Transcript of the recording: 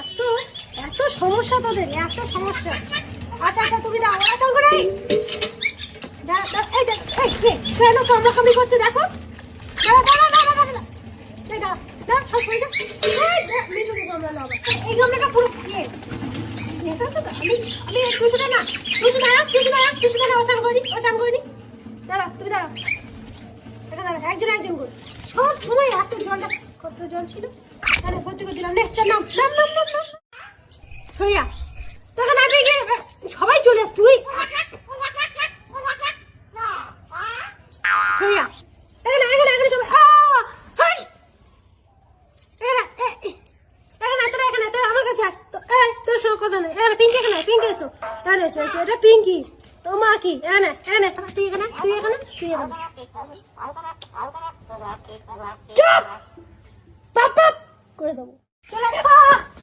এত এত সমস্যা তোদের, এত সমস্যা। আচ্ছা আচ্ছা তুমি দাও, আচ্ছা করে কেন কামড়াকামড়ি করছে দেখো। এই গামলাটা পুরো আমি টুসুটা না, টুসুটা না, ওচান করিনি। দাঁড়া তুমি দাঁড়া, এটা দাঁড়া, একজন করে সব সময় এত জলটা, কত জল ছিল তাহলে ভর্তি করে দিলাম। নাম সইয়া তখন আগে গিয়ে সবাই চলে, তুই সইয়া এখানে সবাই আমার কাছে তোর সঙ্গে কথা নেই। পিঙ্কি এখানে, পিঙ্কি এসো, এসো, এটা পিঙ্কি, ও মা কি এনে তুই এখানে চুপ পাপ করে দেবো। চলে